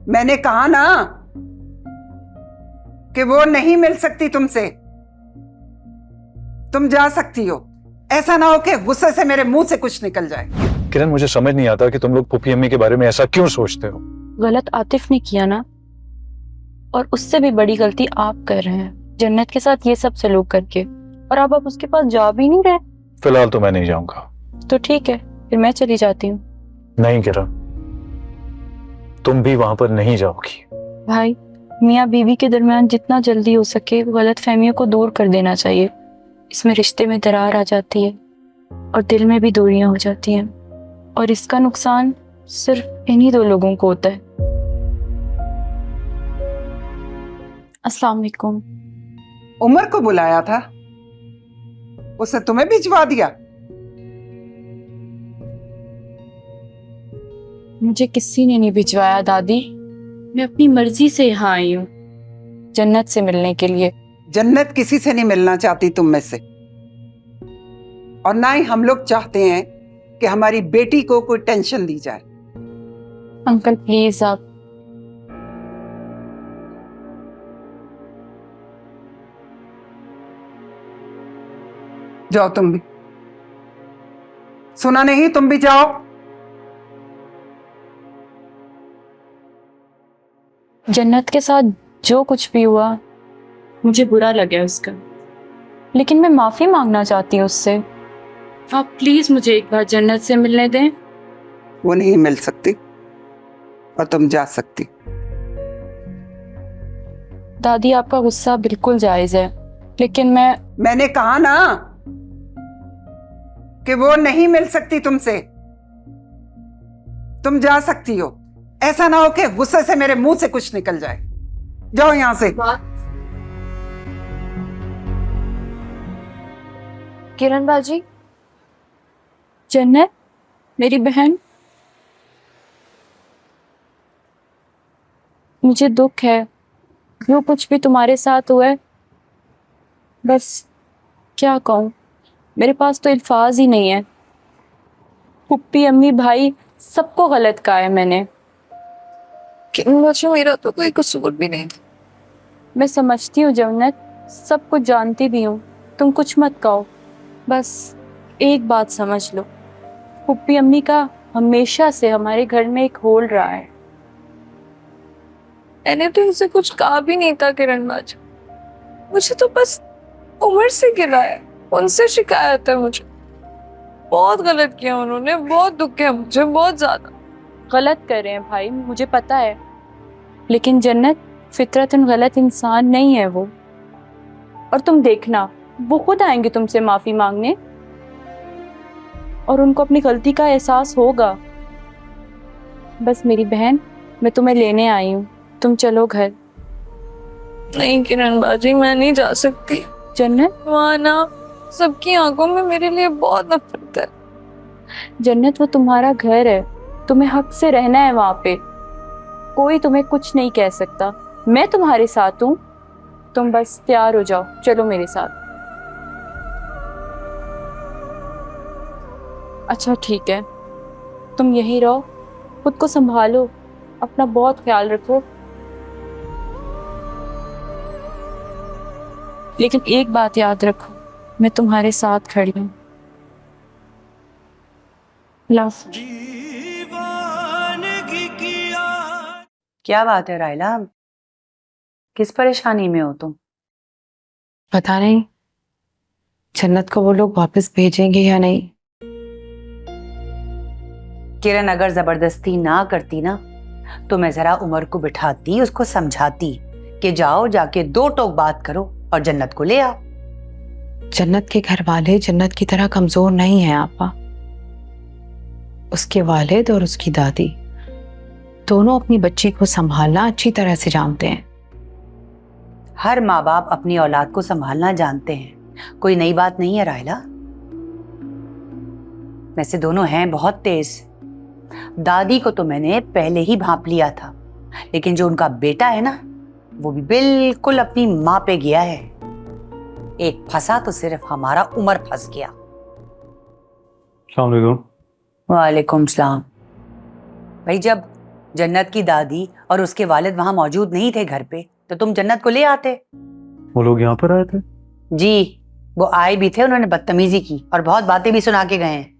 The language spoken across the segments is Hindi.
मैंने कहा ना कि वो नहीं मिल सकती तुमसे। तुम जा सकती हो। ऐसा ना हो कि गुस्से से मेरे मुंह से कुछ निकल जाए। किरण, मुझे समझ नहीं आता कि तुम लोग पुप्पी अम्मी के बारे में ऐसा क्यों सोचते हो। गलत आतिफ ने किया ना, और उससे भी बड़ी गलती आप कर रहे हैं जन्नत के साथ ये सब सलूक करके, और अब आप उसके पास जा भी नहीं रहे। फिलहाल तो मैं नहीं जाऊंगा। तो ठीक है, फिर मैं चली जाती हूँ। नहीं किरण, तुम भी वहां पर नहीं जाओगी। भाई, मियाँ बीवी के दरमियान जितना जल्दी हो सके गलत फहमियों को दूर कर देना चाहिए। इसमें रिश्ते में दरार आ जाती है और दिल में भी दूरियां हो जाती हैं, और इसका नुकसान सिर्फ इन्हीं दो लोगों को होता है। अस्सलाम वालेकुम। उमर को बुलाया था, उसे तुम्हें भिजवा दिया। मुझे किसी ने नहीं भिजवाया दादी, मैं अपनी मर्जी से यहाँ आई हूँ जन्नत से मिलने के लिए। जन्नत किसी से नहीं मिलना चाहती तुम में से, और ना ही हम लोग चाहते हैं कि हमारी बेटी को कोई टेंशन दी जाए। अंकल प्लीज आप। जाओ तुम भी। सुना नहीं? तुम भी जाओ। जन्नत के साथ जो कुछ भी हुआ मुझे बुरा लगा उसका, लेकिन मैं माफी मांगना चाहती हूँ उससे। आप प्लीज मुझे एक बार जन्नत से मिलने दें। वो नहीं मिल सकती और तुम जा सकती। दादी, आपका गुस्सा बिल्कुल जायज है, लेकिन मैंने कहा ना कि वो नहीं मिल सकती तुमसे। तुम जा सकती हो। ऐसा ना हो कि गुस्से से मेरे मुंह से कुछ निकल जाए। जाओ यहां से। किरण बाजी, जन्नत मेरी बहन, मुझे दुख है जो कुछ भी तुम्हारे साथ हुआ है। बस क्या कहूँ, मेरे पास तो अल्फाज ही नहीं है। पुप्पी अम्मी भाई सबको गलत कहा है मैंने। किरण बाजी, मेरा तो कोई कसूर भी नहीं। मैं समझती हूँ जन्नत, सब कुछ जानती भी हूँ, तुम कुछ मत कहो। बस एक बात समझ लो, पुप्पी अम्मी का हमेशा से हमारे घर में एक होल रहा है। मैंने तो उसे कुछ कहा भी नहीं था किरण बाजी, मुझे तो बस उमर से गिला है, उनसे शिकायत है मुझे। बहुत गलत किया उन्होंने, बहुत दुख है मुझे, बहुत ज्यादा। गलत कर रहे हैं भाई, मुझे पता है, लेकिन जन्नत फितरतन गलत इंसान नहीं है वो। और तुम देखना, वो खुद आएंगे तुमसे माफी मांगने, और उनको अपनी गलती का एहसास होगा। बस मेरी बहन, मैं तुम्हें लेने आई हूँ, तुम चलो घर। नहीं किरण बाजी, मैं नहीं जा सकती। जन्नत, वहाँ ना सबकी आंखों में मेरे लिए बहुत नफरत है। जन्नत वो तुम्हारा घर है, तुम्हें हक से रहना है वहां पे। कोई तुम्हें कुछ नहीं कह सकता। मैं तुम्हारे साथ हूँ, तुम बस तैयार हो जाओ, चलो मेरे साथ। अच्छा ठीक है, तुम यहीं रहो, खुद को संभालो, अपना बहुत ख्याल रखो। लेकिन एक बात याद रखो, मैं तुम्हारे साथ खड़ी हूँ। क्या बात है रायला, किस परेशानी में हो तुम? पता नहीं जन्नत को वो लोग वापस भेजेंगे या नहीं। किरण अगर जबरदस्ती ना करती ना तो मैं जरा उमर को बिठाती, उसको समझाती कि जाओ जाके दो टोक बात करो और जन्नत को ले आओ। जन्नत के घर वाले जन्नत की तरह कमजोर नहीं है आपा। उसके वालिद और उसकी दादी दोनों अपनी बच्ची को संभालना अच्छी तरह से जानते हैं। हर माँ बाप अपनी औलाद को संभालना जानते हैं, कोई नई बात नहीं है रायला। वैसे दोनों हैं बहुत तेज। दादी को तो मैंने पहले ही भांप लिया था, लेकिन जो उनका बेटा है ना, वो भी बिल्कुल अपनी माँ पे गया है। एक फंसा तो सिर्फ हमारा उमर फंस गया। अस्सलाम वालेकुम। वालेकुम सलाम। भाई जब जन्नत की दादी और उसके वालिद वहां मौजूद नहीं थे घर पे, तो तुम जन्नत को ले आते। वो लोग यहाँ पर आए थे? जी, वो आए भी थे, उन्होंने बदतमीजी की और बहुत बातें भी सुना के गए हैं।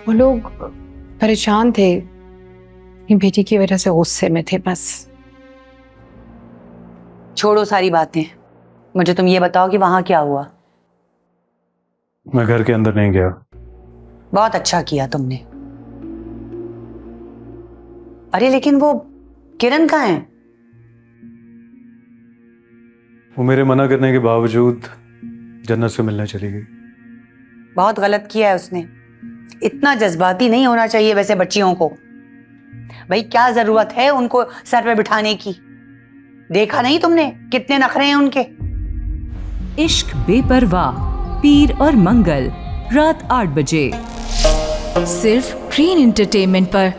वो लोग परेशान थे, अपनी बेटी की वजह से गुस्से में थे बस। छोड़ो सारी बातें, मुझे तुम ये बताओ कि वहां क्या हुआ। मैं घर के अंदर नहीं गया। बहुत अच्छा किया तुमने। अरे लेकिन वो किरण कहाँ है? वो मेरे मना करने के बावजूद जन्नत से मिलने चली गई। बहुत गलत किया है उसने। इतना जज्बाती नहीं होना चाहिए वैसे बच्चियों को। भाई क्या जरूरत है उनको सर पे बिठाने की? देखा नहीं तुमने कितने नखरे हैं उनके? इश्क बेपरवाह, पीर और मंगल, रात 8 बजे, सिर्फ ग्रीन एंटरटेनमेंट पर।